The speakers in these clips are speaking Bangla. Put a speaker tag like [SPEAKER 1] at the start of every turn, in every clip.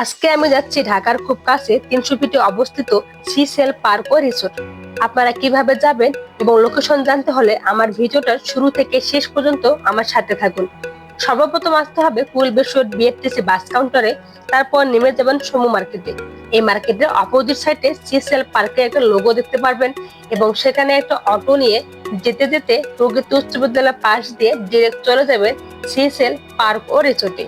[SPEAKER 1] আজকে আমি যাচ্ছি ঢাকার খুব কাছে 300 ফিটে অবস্থিত সিসেল পার্ক ও রিসোর্ট। আপনারা কিভাবে যাবেন এবং লোকেশন জানতে হলে আমার ভিডিওটা শুরু থেকে শেষ পর্যন্ত আমার সাথে থাকুন। সর্বপ্রথম আসতে হবে কুলবেশ রোড বিএফটিসি বাস কাউন্টারে, তারপর নেমে যাবেন সমু মার্কেটে। এই মার্কেটের অপোজিট সাইডে সিসেল পার্কের একটা লোগো দেখতে পারবেন এবং সেখানে একটা অটো নিয়ে যেতে যেতে প্রগতি উচ্চ বিদ্যালয়ের পাশ দিয়ে ডিরেক্ট চলে যাবেন সিসেল পার্ক ও রিসোর্টে।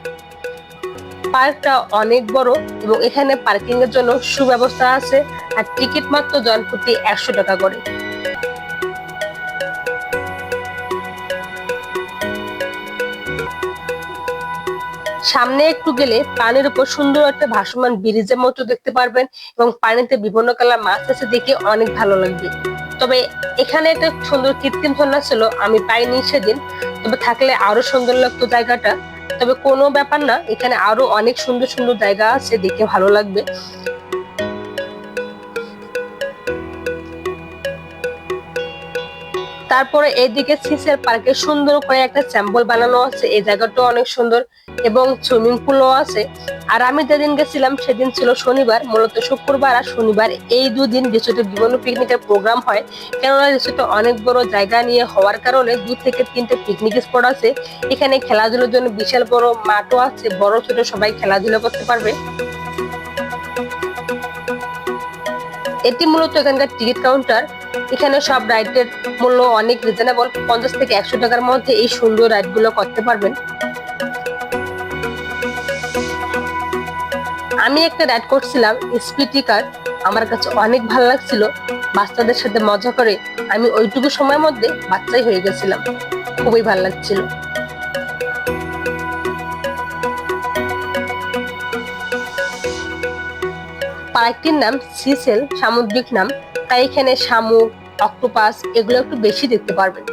[SPEAKER 1] পার্কটা অনেক বড় এবং এখানে পার্কিং এর জন্য সুব্যবস্থা আছে, আর টিকিট মাত্র জনপ্রতি 100 টাকা করে। সামনে একটু গেলে পানির উপর সুন্দর একটা ভাসমান ব্রিজের মতো দেখতে পারবেন এবং পানিতে বিভিন্ন কালার মাছ আছে, দেখে অনেক ভালো লাগবে। তবে এখানে একটা সুন্দর কৃত্রিম ঝর্ণা ছিল, আমি পাইনি সেদিন, তবে থাকলে আরো সুন্দর লাগতো জায়গাটা। তবে কোনো ব্যাপার না, এখানে আরো অনেক সুন্দর সুন্দর জায়গা আছে, দেখে ভালো লাগবে। তারপরে এইদিকে সিসেল পার্কে সুন্দর করে একটা স্যাম্পল বানানো আছে, এই জায়গাটা অনেক সুন্দর এবং সুইমিং পুলও আছে। আর আমি যেদিন গেছিলাম সেদিন ছিল শনিবার, মূলত শুক্রবার আর শনিবার এই দুদিন রিসোর্টে বিভিন্ন পিকনিকের প্রোগ্রাম হয়। কেননা রিসোর্টে অনেক বড় জায়গা নিয়ে হওয়ার কারণে 2 থেকে 3টে পিকনিক স্পট আছে। এখানে খেলাধুলার জন্য বিশাল বড় মাঠও আছে, বড় ছোট সবাই খেলাধুলা করতে পারবে। এটি মূলত এখানকার টিকিট কাউন্টার। এখানে সব রাইডের মূল্য অনেক রিজনেবল, 50 থেকে 100 টাকার মধ্যে এই সুন্দর রাইড গুলো করতে পারবেন। আমি একটা রাইড করছিলাম স্পিডি কার, আমার কাছে অনেক ভালো লাগছিল। বাচ্চাদের সাথে মজা করে আমি ওইটুকু সময়ের মধ্যে বাচ্চাই হয়ে গেছিলাম, খুবই ভালো লাগছিল। পার্কটির নাম সিসেল, সামুদ্রিক নাম, তাই এখানে শামুক, অক্টোপাস এগুলো একটু বেশি দেখতে পারবেন।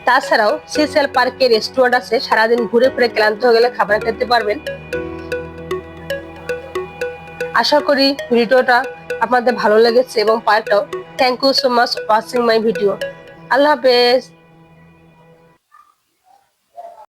[SPEAKER 1] তাছাড়াও সিসেল পার্কে রেস্টুরেন্ট আছে, সারাদিন ঘুরে ফিরে ক্লান্ত হয়ে গেলে খাবার খেতে পারবেন। আশা করি ভিডিওটা আপনাদের ভালো লেগেছে এবং পার্কটাও। Thank you so much watching my video. আল্লাহ হাফেজ।